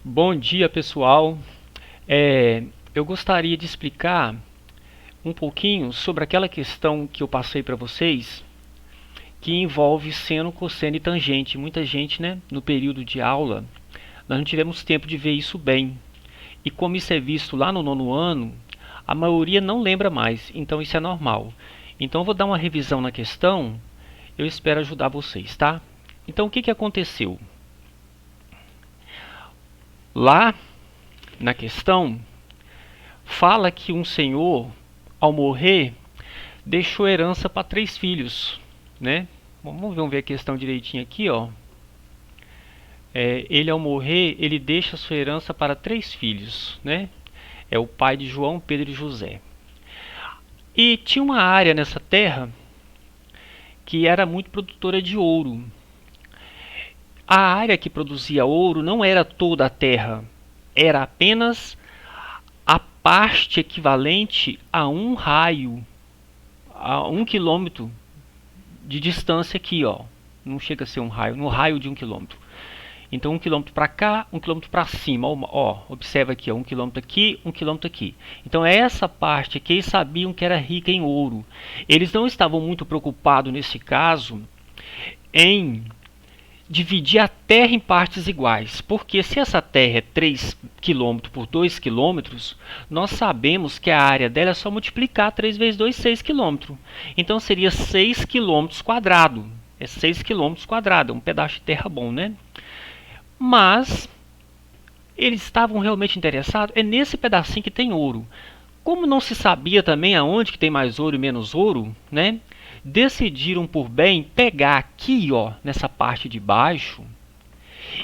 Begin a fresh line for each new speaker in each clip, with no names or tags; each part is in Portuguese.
Bom dia, pessoal. Eu gostaria de explicar um pouquinho sobre aquela questão que eu passei para vocês, que envolve seno, cosseno e tangente. Muita gente, né, no período de aula, nós não tivemos tempo de ver isso bem. E como isso é visto lá no nono ano, a maioria não lembra mais, então isso é normal. Então eu vou dar uma revisão na questão, eu espero ajudar vocês, tá? Então o que aconteceu? Lá na questão, fala que um senhor, ao morrer, deixou herança para 3 filhos, né? Vamos ver a questão direitinho aqui, ó. Ele ao morrer, ele deixa sua herança para 3 filhos, né? É o pai de João, Pedro e José. E tinha uma área nessa terra que era muito produtora de ouro. A área que produzia ouro não era toda a terra, era apenas a parte equivalente a um raio, a 1 quilômetro de distância aqui, ó. Não chega a ser um raio, no raio de 1 quilômetro. Então 1 quilômetro para cá, 1 quilômetro para cima. Ó, observa aqui, ó, 1 quilômetro aqui, 1 quilômetro aqui. Então essa parte aqui eles sabiam que era rica em ouro. Eles não estavam muito preocupados nesse caso em dividir a terra em partes iguais, porque se essa terra é 3 km por 2 km, nós sabemos que a área dela é só multiplicar 3 vezes 2, 6 km. Então seria 6 km quadrados. É 6 km quadrados, é um pedaço de terra bom, né? Mas eles estavam realmente interessados nesse pedacinho que tem ouro. Como não se sabia também aonde que tem mais ouro e menos ouro, né? Decidiram por bem pegar aqui, ó, nessa parte de baixo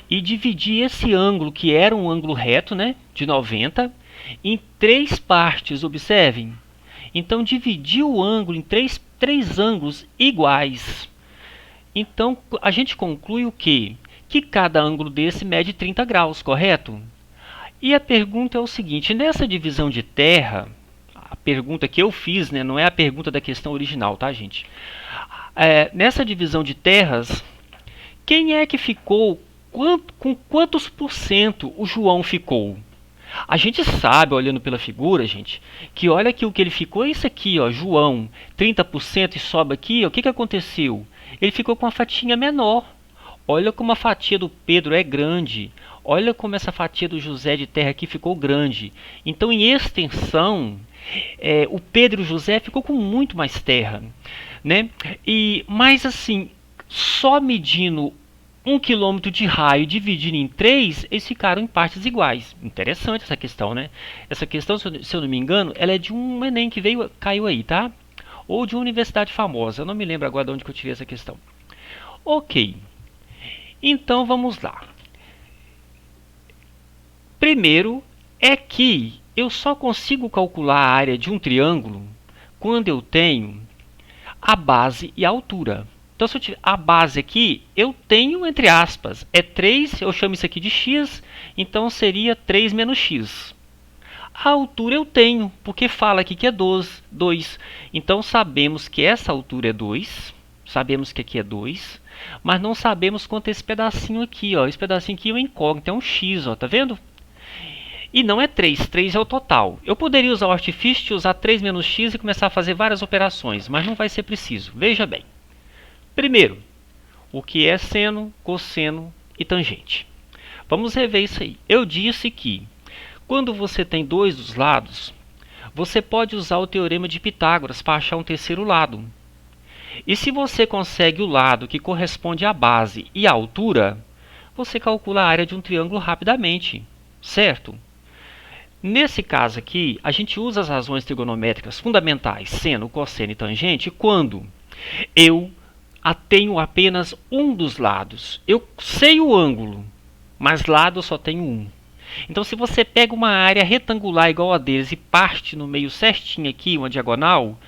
e dividir esse ângulo, que era um ângulo reto, né, de 90, em 3 partes, observem. Então dividiu o ângulo em três ângulos iguais. Então a gente conclui o quê? Que cada ângulo desse mede 30 graus, correto? E a pergunta é o seguinte, nessa divisão de terra, a pergunta que eu fiz, né, não é a pergunta da questão original, tá, gente? Nessa divisão de terras, quem é que ficou, com quantos por cento o João ficou? A gente sabe, olhando pela figura, gente, que olha que o que ele ficou é isso aqui, ó, João, 30% e sobe aqui, ó, o que aconteceu? Ele ficou com uma fatia menor. Olha como a fatia do Pedro é grande. Olha como essa fatia do José de terra aqui ficou grande. Então, em extensão, o Pedro e o José ficou com muito mais terra, né? Mas assim, só medindo 1 quilômetro de raio dividido em 3, eles ficaram em partes iguais. Interessante essa questão, né? Essa questão, se eu não me engano, ela é de um Enem que caiu aí, tá? Ou de uma universidade famosa. Eu não me lembro agora de onde que eu tirei essa questão. Ok. Então vamos lá. Primeiro é que eu só consigo calcular a área de um triângulo quando eu tenho a base e a altura. Então, se eu tiver a base aqui, eu tenho, entre aspas, é 3, eu chamo isso aqui de x, então seria 3 menos x. A altura eu tenho, porque fala aqui que é 2. Então, sabemos que essa altura é 2, sabemos que aqui é 2, mas não sabemos quanto é esse pedacinho aqui, ó. Esse pedacinho aqui é uma incógnita, é um x, ó, tá vendo? E não é 3, 3 é o total. Eu poderia usar o artifício de usar 3 menos x e começar a fazer várias operações, mas não vai ser preciso. Veja bem. Primeiro, o que é seno, cosseno e tangente. Vamos rever isso aí. Eu disse que quando você tem dois dos lados, você pode usar o teorema de Pitágoras para achar um terceiro lado. E se você consegue o lado que corresponde à base e à altura, você calcula a área de um triângulo rapidamente, certo? Nesse caso aqui, a gente usa as razões trigonométricas fundamentais, seno, cosseno e tangente, quando eu tenho apenas um dos lados. Eu sei o ângulo, mas lado eu só tenho um. Então, se você pega uma área retangular igual a deles e parte no meio certinho aqui, uma diagonal,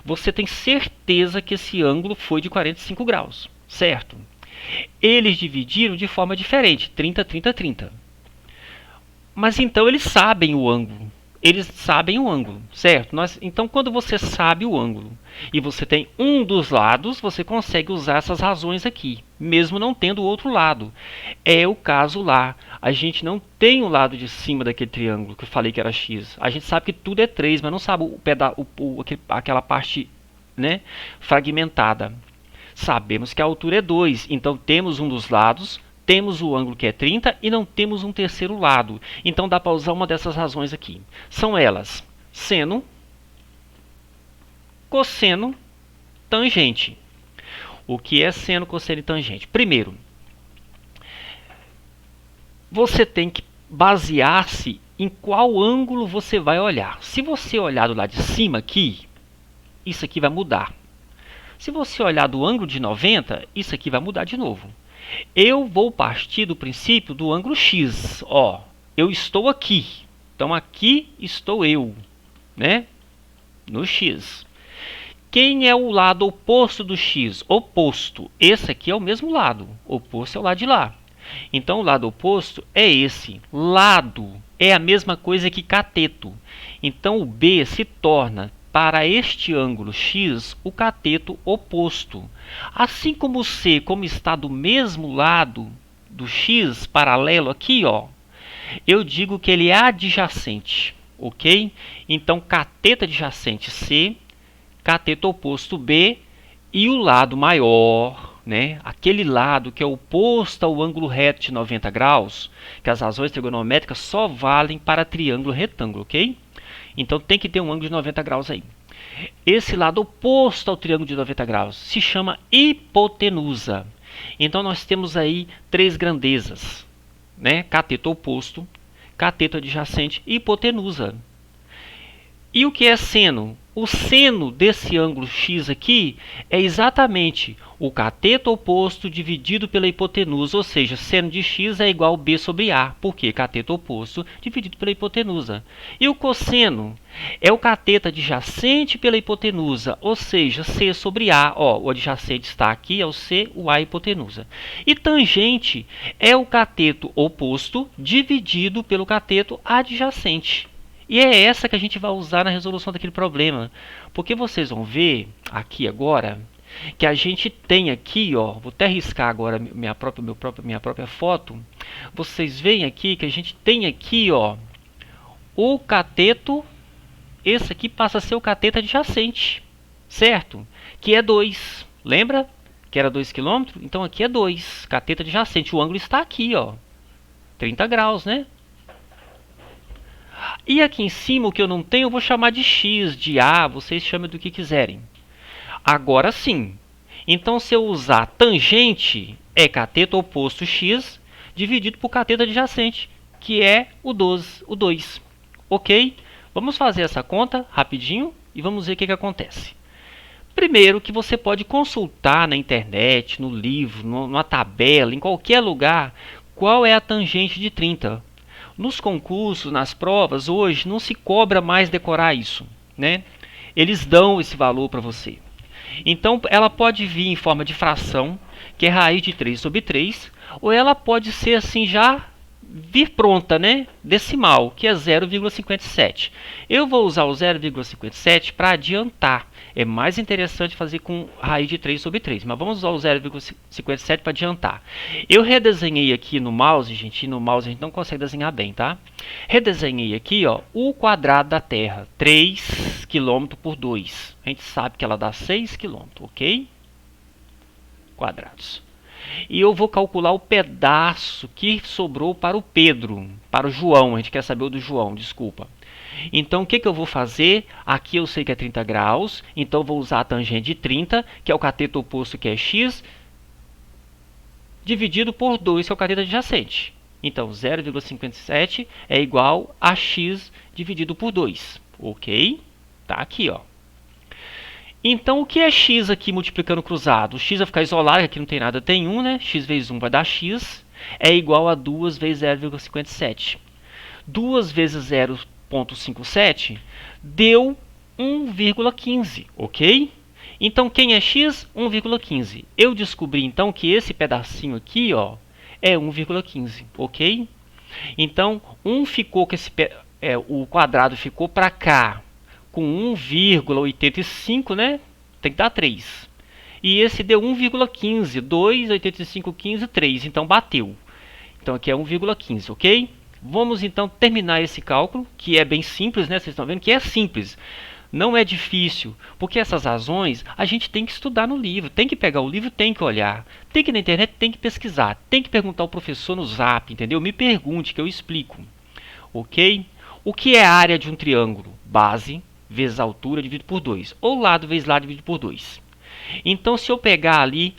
você tem certeza que esse ângulo foi de 45 graus, certo? Eles dividiram de forma diferente, 30, 30, 30. Mas então eles sabem o ângulo. Eles sabem o ângulo, certo? Então, quando você sabe o ângulo e você tem um dos lados, você consegue usar essas razões aqui, mesmo não tendo o outro lado. É o caso lá. A gente não tem o lado de cima daquele triângulo que eu falei que era x. A gente sabe que tudo é 3, mas não sabe aquela parte, né, fragmentada. Sabemos que a altura é 2, então temos um dos lados, temos o ângulo que é 30 e não temos um terceiro lado. Então dá para usar uma dessas razões aqui. São elas: seno, cosseno, tangente. O que é seno, cosseno e tangente? Primeiro, você tem que basear-se em qual ângulo você vai olhar. Se você olhar do lado de cima aqui, isso aqui vai mudar. Se você olhar do ângulo de 90, isso aqui vai mudar de novo. Eu vou partir do princípio do ângulo x. Ó, eu estou aqui. Então aqui estou eu, né? No x. Quem é o lado oposto do x? Oposto. Esse aqui é o mesmo lado. Oposto é o lado de lá. Então o lado oposto é esse. Lado é a mesma coisa que cateto. Então o B se torna, para este ângulo x, o cateto oposto. Assim como o C, como está do mesmo lado do x, paralelo aqui, ó, eu digo que ele é adjacente, ok? Então, cateto adjacente C, cateto oposto B, e o lado maior, né, aquele lado que é oposto ao ângulo reto de 90 graus, que as razões trigonométricas só valem para triângulo retângulo, ok? Então tem que ter um ângulo de 90 graus aí. Esse lado oposto ao triângulo de 90 graus se chama hipotenusa. Então nós temos aí três grandezas, né? Cateto oposto, cateto adjacente e hipotenusa. E o que é seno? O seno desse ângulo x aqui é exatamente o cateto oposto dividido pela hipotenusa, ou seja, seno de x é igual a b sobre a, porque cateto oposto dividido pela hipotenusa. E o cosseno é o cateto adjacente pela hipotenusa, ou seja, c sobre a. Ó, o adjacente está aqui, é o c, o a é a hipotenusa. E tangente é o cateto oposto dividido pelo cateto adjacente. E é essa que a gente vai usar na resolução daquele problema. Porque vocês vão ver aqui agora que a gente tem aqui, ó, vou até riscar agora minha própria foto. Vocês veem aqui que a gente tem aqui, ó, o cateto, esse aqui passa a ser o cateto adjacente, certo? Que é 2. Lembra que era 2 km? Então aqui é 2, cateto adjacente. O ângulo está aqui, ó, 30 graus, né? E aqui em cima, o que eu não tenho, eu vou chamar de x, de a, vocês chamem do que quiserem. Agora sim. Então, se eu usar tangente, é cateto oposto x, dividido por cateto adjacente, que é o 2. Ok? Vamos fazer essa conta rapidinho e vamos ver o que acontece. Primeiro, que você pode consultar na internet, no livro, numa tabela, em qualquer lugar, qual é a tangente de 30. Nos concursos, nas provas, hoje não se cobra mais decorar isso, né? Eles dão esse valor para você. Então, ela pode vir em forma de fração, que é raiz de 3 sobre 3, ou ela pode ser assim já vir pronta, né? Decimal, que é 0,57. Eu vou usar o 0,57 para adiantar. É mais interessante fazer com raiz de 3 sobre 3, mas vamos usar o 0,57 para adiantar. Eu redesenhei aqui no mouse, gente, e no mouse a gente não consegue desenhar bem, tá? Redesenhei aqui, ó, o quadrado da Terra, 3 km por 2. A gente sabe que ela dá 6 km, ok? Quadrados. E eu vou calcular o pedaço que sobrou para o Pedro, para o João. A gente quer saber o do João, desculpa. Então, o que eu vou fazer? Aqui eu sei que é 30 graus, então vou usar a tangente de 30, que é o cateto oposto, que é x, dividido por 2, que é o cateto adjacente. Então, 0,57 é igual a x dividido por 2. Ok? Tá aqui, ó. Então, o que é x aqui multiplicando cruzado? O x vai ficar isolado, aqui não tem nada, tem 1, né? X vezes 1 vai dar x, é igual a 2 vezes 0,57. 2 vezes 0,57 deu 1,15, ok? Então, quem é x? 1,15. Eu descobri, então, que esse pedacinho aqui, ó, é 1,15, ok? Então, ficou com o quadrado ficou para cá, com 1,85, né? Tem que dar 3. E esse deu 1,15. 2, 85, 15, 3. Então bateu. Então aqui é 1,15, ok? Vamos então terminar esse cálculo, que é bem simples, né? Vocês estão vendo que é simples. Não é difícil, porque essas razões a gente tem que estudar no livro, tem que pegar o livro, tem que olhar, tem que ir na internet, tem que pesquisar, tem que perguntar ao professor no Zap, entendeu? Me pergunte que eu explico, ok? O que é a área de um triângulo? Base vezes altura dividido por 2, ou lado vezes lado dividido por 2. Então, se eu pegar ali,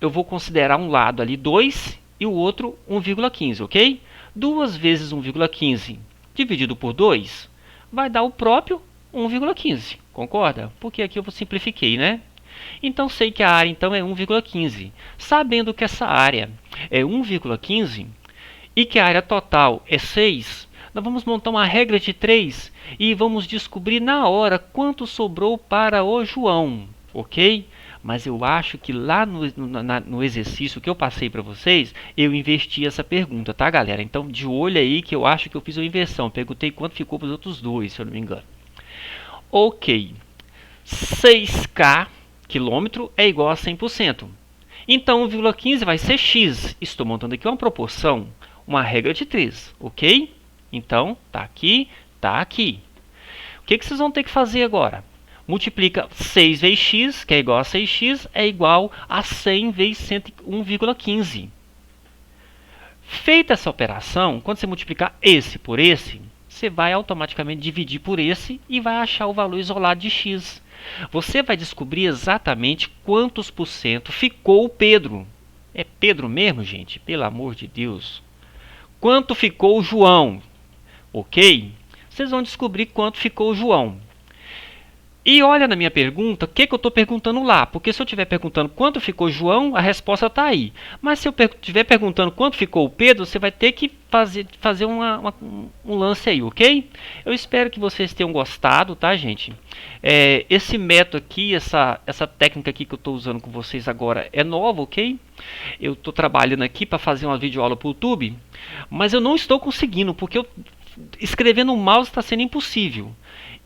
eu vou considerar um lado ali 2 e o outro 1,15, ok? 2 vezes 1,15 dividido por 2 vai dar o próprio 1,15, concorda? Porque aqui eu simplifiquei, né? Então sei que a área então é 1,15. Sabendo que essa área é 1,15 e que a área total é 6, nós vamos montar uma regra de 3 e vamos descobrir na hora quanto sobrou para o João, ok? Mas eu acho que lá no exercício que eu passei para vocês, eu investi essa pergunta, tá, galera? Então, de olho aí que eu acho que eu fiz uma inversão. Perguntei quanto ficou para os outros dois, se eu não me engano. Ok, 6K quilômetro é igual a 100%. Então 1,15 vai ser x. Estou montando aqui uma proporção, uma regra de 3, ok? Então, tá aqui, tá aqui. O que vocês vão ter que fazer agora? Multiplica 6 vezes x, que é igual a 6x, é igual a 100 vezes 101,15. Feita essa operação, quando você multiplicar esse por esse, você vai automaticamente dividir por esse e vai achar o valor isolado de x. Você vai descobrir exatamente quantos por cento ficou o Pedro. É Pedro mesmo, gente? Pelo amor de Deus. Quanto ficou o João? Ok? Vocês vão descobrir quanto ficou o João. E olha na minha pergunta, o que eu estou perguntando lá? Porque se eu estiver perguntando quanto ficou João, a resposta está aí. Mas se eu estiver perguntando quanto ficou o Pedro, você vai ter que fazer um lance aí, ok? Eu espero que vocês tenham gostado, tá, gente? Esse método aqui, essa técnica aqui que eu estou usando com vocês agora é nova, ok? Eu estou trabalhando aqui para fazer uma videoaula para o YouTube, mas eu não estou conseguindo, porque escrever no mouse está sendo impossível.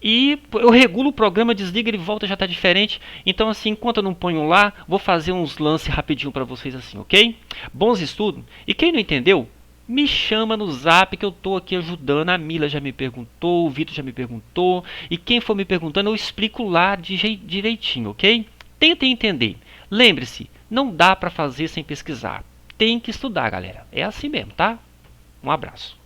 E eu regulo o programa, desliga, ele volta, já está diferente. Então assim, enquanto eu não ponho lá, vou fazer uns lances rapidinho para vocês assim, ok? Bons estudos. E quem não entendeu, me chama no Zap que eu estou aqui ajudando. A Mila já me perguntou, o Vitor já me perguntou. E quem for me perguntando, eu explico lá direitinho, ok? Tentem entender. Lembre-se, não dá para fazer sem pesquisar. Tem que estudar, galera. É assim mesmo, tá? Um abraço.